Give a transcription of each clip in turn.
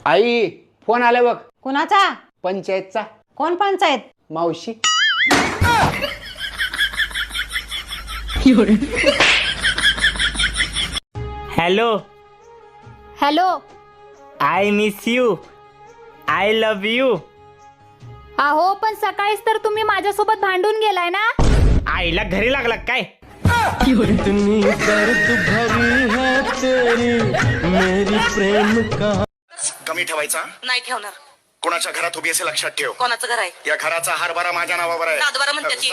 आई phone आला बघ. कुणाचा? पंचायतचा. कोण पंचायत? मावशी. Hello. Hello. I miss you. I love you. अहो पण सकाळीच तर तुम्ही माझ्यासोबत भांडून गेलाय ना. आईला घरी लागला काय? कमी ठेवायचा नाही ठेवणार. कोणाच्या घरात उभी असे लक्षात ठेव. कोणाचं घर आहे? या घराचा हरभरा माझ्या नावावर आहे. सातबारा म्हणतात की.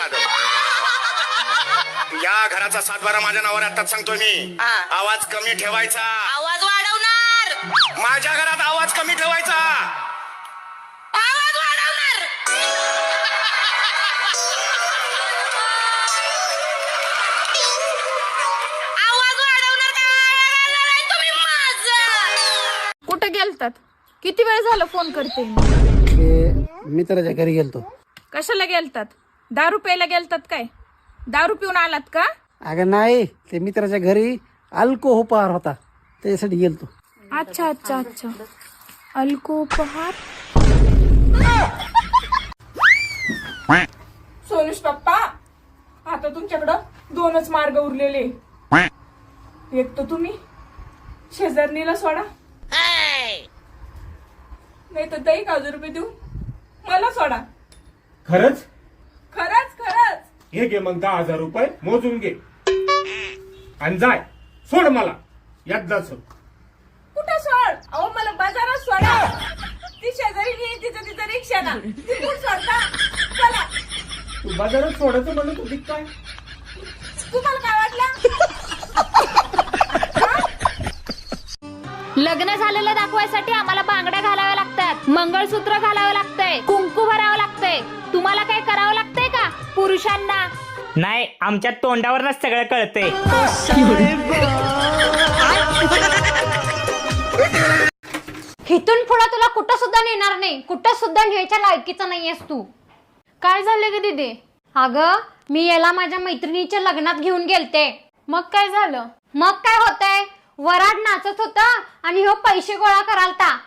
या घराचा सातबारा माझ्या नावावर आहे. आताच सांगतोय मी. हा. आवाज कमी ठेवायचा. आवाज वाढवणार. माझ्या घरात आवाज कमी ठेवायचा. आवाज वाढवणार. आवाज वाढवणार काय तुम्ही माझं? कुठे गेलतात? किती वेळ झालं फोन करते. मित्राच्या घरी गेलतो. कशाला गेलतात? दारू प्यायला गेलतात काय? दारू पिऊन आलात का? अगं नाही, ते मित्राच्या घरी अल्कोहोपार होता त्याच्यासाठी गेलतो. अच्छा अच्छा अच्छा. अल्कोपहार. सोनुष पप्पा, आता तुमच्याकडं दोनच मार्ग उरलेले. एक तर तुम्ही शेजारणीला सोडा, नाही तर 1000 रुपये देऊ मला सोडा. खरंच? खरंच खरंच. हे घे मग 10,000 रुपये मोजून घे आणि जाय. सोड मला एकदाच. कुठं सोड? अहो मला बाजारात सोडा. ती शेजारी नाही, तिचं रिक्षाला ती कुठं सोडता? चला. तू बाजारात सोडायचं म्हणत होती काय? तुम्हाला काय वाटलं? लग्न झालेलं दाखवायसाठी आम्हाला बांगड्या घालाव्या लागतात, मंगळसूत्र घालावं लागतंय, कुंकू भरावं लागतंय. तुम्हाला काय करावं लागतंय का पुरुषांना? नाही, आमच्या तोंडावरच सगळं कळतंय. इथून पुढे तुला कुठं सुद्धा नेणार नाही. कुठं सुद्धा न्यायच्या लायकीचा नाहीयेस तू. काय झालं ग दीदी? अगं मी याला माझ्या मैत्रिणीच्या लग्नात घेऊन गेलते. मग काय झालं? मग काय होतंय, वराड नाचत होता आणि हो पैसे गोळा करालता.